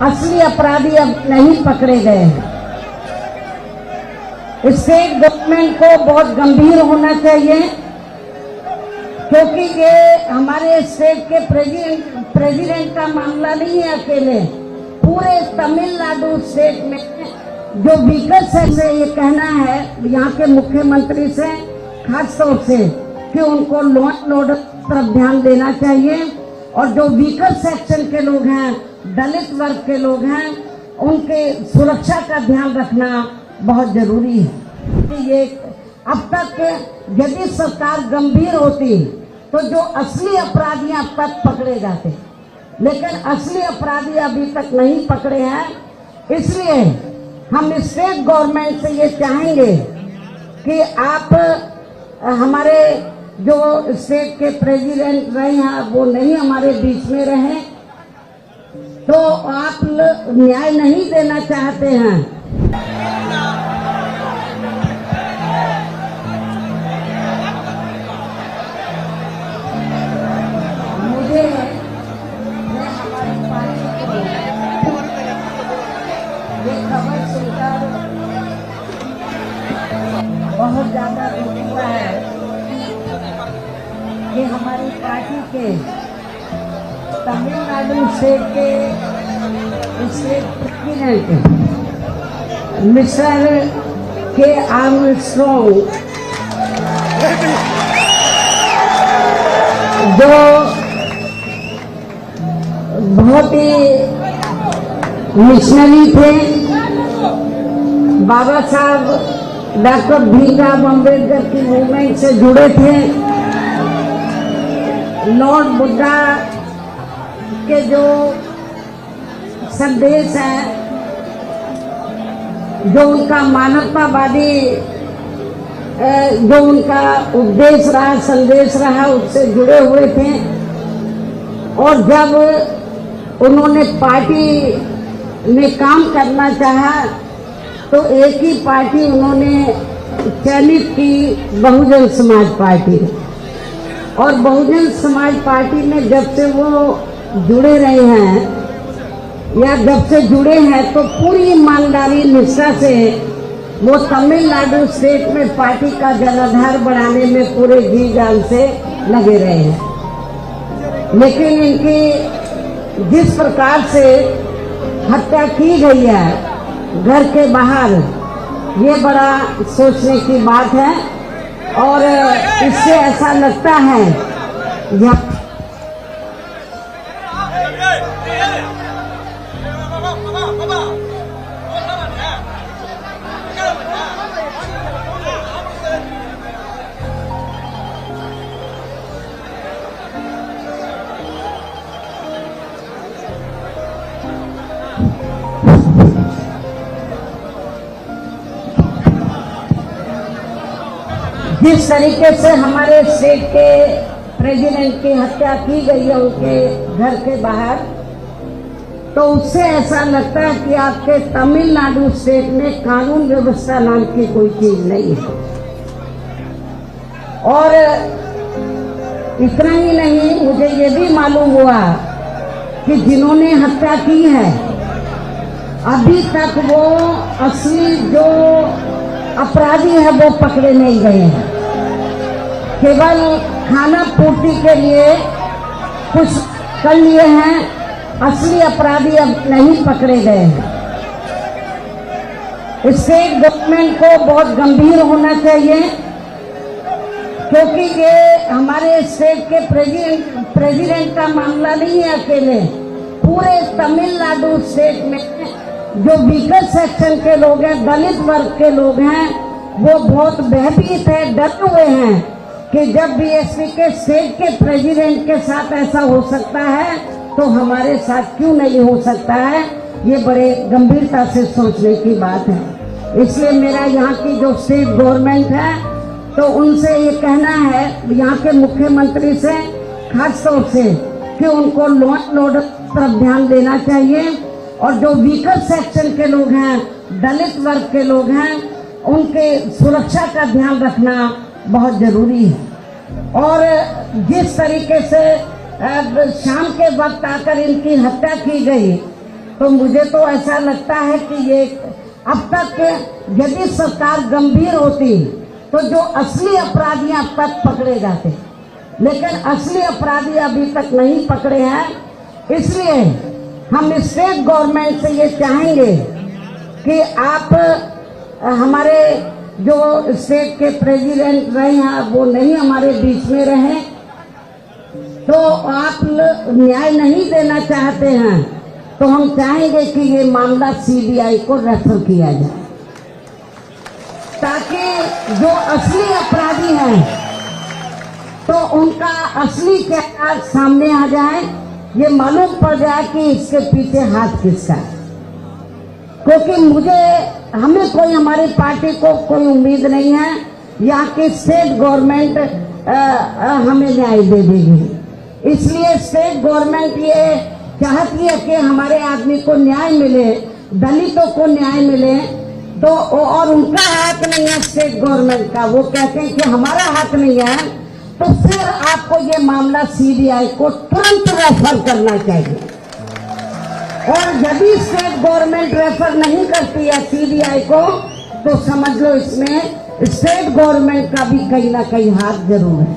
असली अपराधी अब नहीं पकड़े गए हैं। स्टेट गवर्नमेंट को बहुत गंभीर होना चाहिए, क्योंकि ये हमारे स्टेट के प्रेसिडेंट का मामला नहीं है अकेले, पूरे तमिलनाडु स्टेट में जो वीकर से ये कहना है यहाँ के मुख्यमंत्री से खास तौर से कि उनको लॉ एंड ऑर्डर तरफ ध्यान देना चाहिए, और जो वीकर सेक्शन के लोग हैं, दलित वर्ग के लोग हैं, उनके सुरक्षा का ध्यान रखना बहुत जरूरी है। ये अब तक यदि सरकार गंभीर होती तो जो असली अपराधी अब तक पकड़े जाते, लेकिन असली अपराधी अभी तक नहीं पकड़े हैं। इसलिए हम स्टेट गवर्नमेंट से ये चाहेंगे कि आप हमारे जो स्टेट के प्रेसिडेंट रहे हैं वो नहीं हमारे बीच में रहे, तो आप न्याय नहीं देना चाहते हैं। मुझे मैं हमारी पार्टी को ये खबर सुनकर बहुत ज्यादा दुख हुआ है कि हमारी पार्टी के तमिलनाडु स्टेट के स्टेट प्रेसिडेंट मिस्टर के आर्मस्ट्रॉन्ग, जो बहुत ही मिशनरी थे, बाबा साहब डॉक्टर भीमराव अम्बेडकर की मूवमेंट से जुड़े थे, लॉर्ड बुद्धा के जो संदेश है, जो उनका मानवतावादी जो उनका उपदेश रहा, संदेश रहा, उससे जुड़े हुए थे। और जब उन्होंने पार्टी में काम करना चाहा तो एक ही पार्टी उन्होंने चयनित की, बहुजन समाज पार्टी। और बहुजन समाज पार्टी में जब से वो जुड़े रहे हैं या जब से जुड़े हैं तो पूरी ईमानदारी निष्ठा से वो तमिलनाडु स्टेट में पार्टी का जनाधार बढ़ाने में पूरे जी जान से लगे रहे हैं। लेकिन इनकी जिस प्रकार से हत्या की गई है घर के बाहर, ये बड़ा सोचने की बात है। और इससे ऐसा लगता है जिस तरीके से हमारे स्टेट के प्रेसिडेंट की हत्या की गई है उनके घर के बाहर, तो उससे ऐसा लगता है कि आपके तमिलनाडु स्टेट में कानून व्यवस्था नाम की कोई चीज नहीं है। और इतना ही नहीं, मुझे ये भी मालूम हुआ कि जिन्होंने हत्या की है अभी तक वो असली जो अपराधी है वो पकड़े नहीं गए हैं। केवल खाना पूर्ति के लिए कुछ कर लिए हैं, असली अपराधी अब नहीं पकड़े गए हैं। स्टेट गवर्नमेंट को बहुत गंभीर होना चाहिए, क्योंकि ये हमारे स्टेट के प्रेसिडेंट का मामला नहीं है अकेले, पूरे तमिलनाडु स्टेट में जो वीकर सेक्शन के लोग हैं, दलित वर्ग के लोग हैं, वो बहुत भयभीत है, डरे हुए हैं कि जब बीएसपी के स्टेट के प्रेसिडेंट के साथ ऐसा हो सकता है तो हमारे साथ क्यों नहीं हो सकता है। ये बड़े गंभीरता से सोचने की बात है। इसलिए मेरा यहाँ की जो स्टेट गवर्नमेंट है तो उनसे ये कहना है, यहाँ के मुख्यमंत्री से खास तौर से, कि उनको लॉ एंड ऑर्डर तरफ ध्यान देना चाहिए, और जो वीकर सेक्शन के लोग हैं, दलित वर्ग के लोग हैं, उनके सुरक्षा का ध्यान रखना बहुत जरूरी है। और जिस तरीके से शाम के वक्त आकर इनकी हत्या की गई, तो मुझे तो ऐसा लगता है कि ये अब तक यदि सरकार गंभीर होती तो जो असली अपराधी अब तक पकड़े जाते, लेकिन असली अपराधी अभी तक नहीं पकड़े हैं। इसलिए हम स्टेट गवर्नमेंट से ये चाहेंगे कि आप हमारे जो स्टेट के प्रेसिडेंट रहे हैं वो नहीं हमारे बीच में रहे, तो आप न्याय नहीं देना चाहते हैं तो हम चाहेंगे कि ये मामला सीबीआई को रेफर किया जाए, ताकि जो असली अपराधी हैं तो उनका असली चेहरा सामने आ जाए, ये मालूम पड़ जाए कि इसके पीछे हाथ किसका है। क्योंकि हमें कोई, हमारी पार्टी को कोई उम्मीद नहीं है यहाँ की स्टेट गवर्नमेंट हमें न्याय दे देगी। इसलिए स्टेट गवर्नमेंट ये चाहती है कि हमारे आदमी को न्याय मिले, दलितों को न्याय मिले, तो और उनका हक नहीं है स्टेट गवर्नमेंट का, वो कहते हैं कि हमारा हक नहीं है, तो फिर आपको ये मामला सीबीआई को तुरंत रेफर करना चाहिए। और यदि स्टेट गवर्नमेंट रेफर नहीं करती है सीबीआई को तो समझ लो इसमें स्टेट गवर्नमेंट का भी कहीं ना कहीं हाथ जरूर है,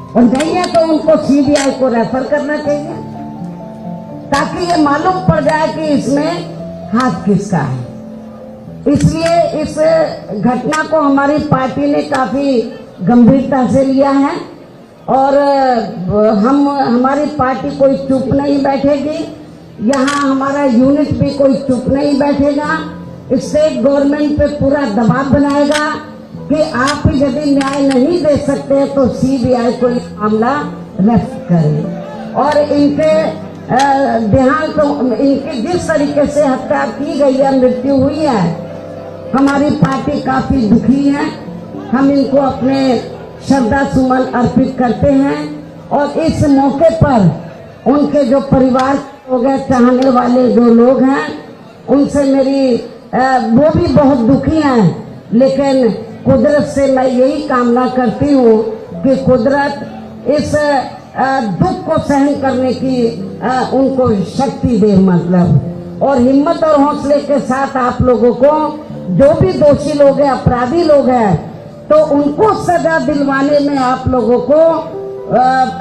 और नहीं है तो उनको सीबीआई को रेफर करना चाहिए, ताकि ये मालूम पड़ जाए कि इसमें हाथ किसका है। इसलिए इस घटना को हमारी पार्टी ने काफी गंभीरता से लिया है, और हमारी पार्टी कोई चुप नहीं बैठेगी, यहाँ हमारा यूनिट भी कोई चुप नहीं बैठेगा। स्टेट गवर्नमेंट पे पूरा दबाव बनाएगा कि आप यदि न्याय नहीं दे सकते तो सीबीआई को ये मामला रेफर करें, और इनके देहांत, इनकी जिस तरीके से हत्या की गई है, मृत्यु हुई है, हमारी पार्टी काफी दुखी है। हम इनको अपने श्रद्धा सुमन अर्पित करते हैं, और इस मौके पर उनके जो परिवार लोग हैं, चाहने वाले जो लोग हैं, उनसे मेरी वो भी बहुत दुखी हैं, लेकिन कुदरत से मैं यही कामना करती हूँ कि कुदरत इस दुख को सहन करने की उनको शक्ति दे, मतलब, और हिम्मत और हौसले के साथ आप लोगों को जो भी दोषी लोग हैं, अपराधी लोग हैं, तो उनको सजा दिलवाने में आप लोगों को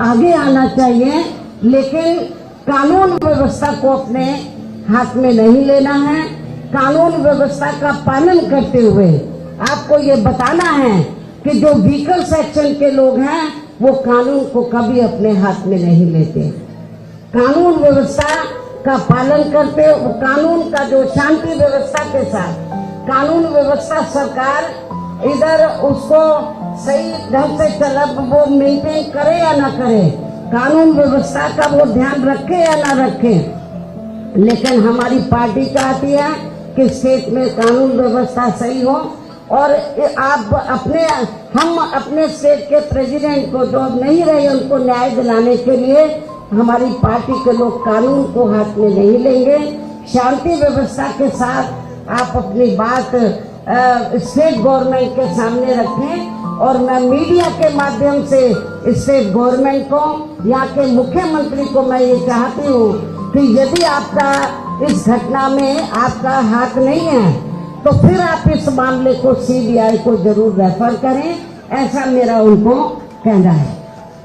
आगे आना चाहिए, लेकिन कानून व्यवस्था को अपने हाथ में नहीं लेना है। कानून व्यवस्था का पालन करते हुए आपको ये बताना है कि जो वीकर सेक्शन के लोग हैं वो कानून को कभी अपने हाथ में नहीं लेते। कानून व्यवस्था का पालन करते, कानून का जो शांति व्यवस्था के साथ कानून व्यवस्था सरकार इधर उसको सही ढंग से चला, वो मेंटेन करे या ना करे, कानून व्यवस्था का वो ध्यान रखे या ना रखे, लेकिन हमारी पार्टी चाहती है कि स्टेट में कानून व्यवस्था सही हो, और हम अपने स्टेट के प्रेसिडेंट को जो नहीं रहे उनको न्याय दिलाने के लिए हमारी पार्टी के लोग कानून को हाथ में नहीं लेंगे। शांति व्यवस्था के साथ आप अपनी बात स्टेट गवर्नमेंट के सामने रखें, और मैं मीडिया के माध्यम से स्टेट गवर्नमेंट को, यहाँ के मुख्यमंत्री को मैं ये चाहती हूँ कि यदि आपका इस घटना में आपका हाथ नहीं है तो फिर आप इस मामले को सीबीआई को जरूर रेफर करें, ऐसा मेरा उनको कहना है।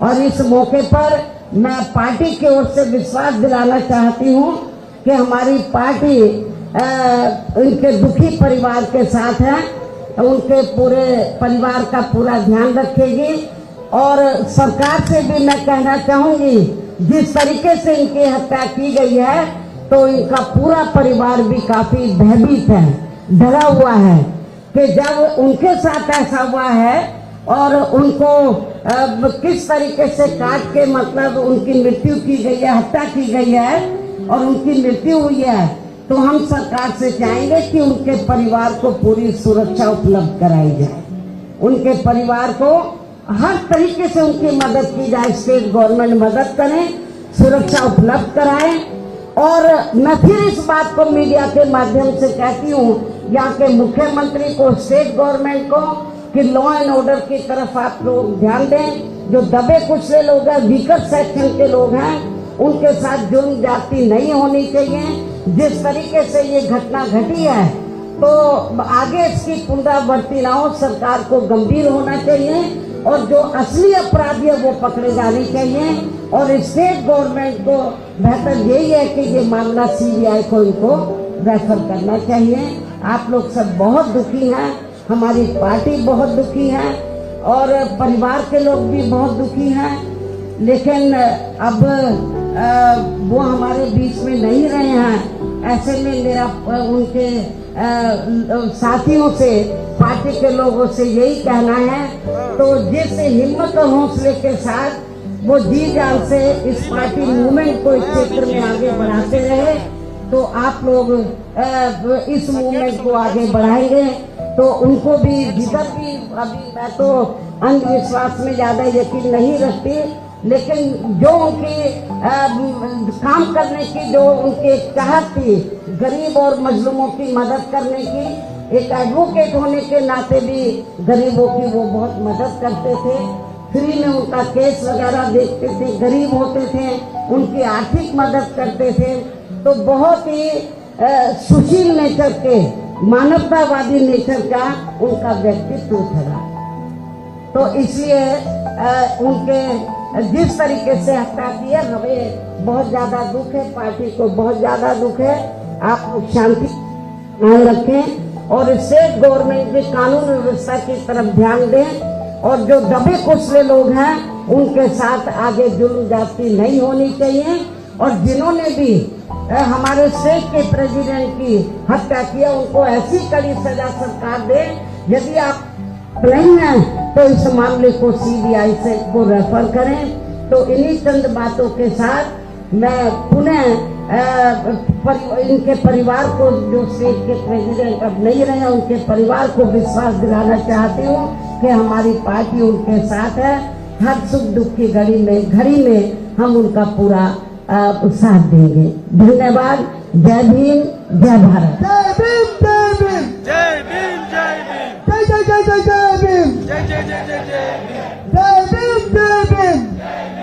और इस मौके पर मैं पार्टी की ओर से विश्वास दिलाना चाहती हूँ कि हमारी पार्टी उनके दुखी परिवार के साथ है, उनके पूरे परिवार का पूरा ध्यान रखेगी, और सरकार से भी मैं कहना चाहूंगी जिस तरीके से इनकी हत्या की गई है तो इनका पूरा परिवार भी काफी भयभीत है, डरा हुआ है कि जब उनके साथ ऐसा हुआ है और उनको किस तरीके से काट के, मतलब उनकी मृत्यु की गई है, हत्या की गई है और उनकी मृत्यु हुई है, तो हम सरकार से चाहेंगे कि उनके परिवार को पूरी सुरक्षा उपलब्ध कराई जाए, उनके परिवार को हर तरीके से उनकी मदद की जाए, स्टेट गवर्नमेंट मदद करें, सुरक्षा उपलब्ध कराए। और मैं फिर इस बात को मीडिया के माध्यम से कहती हूँ यहाँ के मुख्यमंत्री को, स्टेट गवर्नमेंट को, कि लॉ एंड ऑर्डर की तरफ आप लोग ध्यान दें। जो दबे कुचले लोग हैं, वीकर सेक्शन के लोग हैं, उनके साथ जुर्म जाति नहीं होनी चाहिए। जिस तरीके से ये घटना घटी है तो आगे इसकी पुनरावृत्ति ना हो, सरकार को गंभीर होना चाहिए और जो असली अपराधी है वो पकड़े जाने चाहिए। और स्टेट गवर्नमेंट को बेहतर यही है कि ये मामला CBI को इनको रेफर करना चाहिए। आप लोग सब बहुत दुखी हैं, हमारी पार्टी बहुत दुखी है और परिवार के लोग भी बहुत दुखी हैं, लेकिन अब वो हमारे बीच में नहीं रहे हैं। ऐसे में मेरा उनके साथियों से, पार्टी के लोगों से यही कहना है, तो जिस हिम्मत और हौसले के साथ वो जी जान से इस पार्टी मूवमेंट को इस क्षेत्र में आगे बढ़ाते रहे, तो आप लोग इस मूवमेंट को आगे बढ़ाएंगे तो उनको भी जिधर भी, अभी मैं तो अंधविश्वास में ज्यादा यकीन नहीं रखती, लेकिन जो उनकी काम करने की जो उनकी चाहत थी, गरीब और मजलूमों की मदद करने की, एक एडवोकेट होने के नाते भी गरीबों की वो बहुत मदद करते थे, फ्री में उनका केस वगैरह देखते थे, गरीब होते थे, उनकी आर्थिक मदद करते थे। तो बहुत ही सुशील नेचर के, मानवतावादी नेचर का उनका व्यक्तित्व था। तो इसलिए उनके जिस तरीके से हत्या की है, हमें बहुत ज्यादा दुख है, पार्टी को बहुत ज्यादा दुख है। आप लोग शांति बनाए रखें और स्टेट गवर्नमेंट की कानून व्यवस्था की तरफ ध्यान दें और जो दबे कुचले लोग हैं उनके साथ आगे जुल्म जाति नहीं होनी चाहिए। और जिन्होंने भी हमारे स्टेट के प्रेसिडेंट की हत्या किया उनको ऐसी कड़ी सजा सरकार दे। यदि आप नहीं है तो इस मामले को CBI से को रेफर करें। तो इन्हीं चंद बातों के साथ मैं पुनः इनके परिवार को, जो स्टेट के प्रेसिडेंट अब नहीं रहे, उनके परिवार को विश्वास दिलाना चाहती हूँ कि हमारी पार्टी उनके साथ है। हर सुख दुख की घड़ी में हम उनका पूरा साथ देंगे। धन्यवाद। जय भीम, जय भारत। जय भीम, जय भीम, जय भीम, जय भीम, जय जय जय जय जय भीम, जय जय जय जय जय भीम, जय भीम, जय भीम।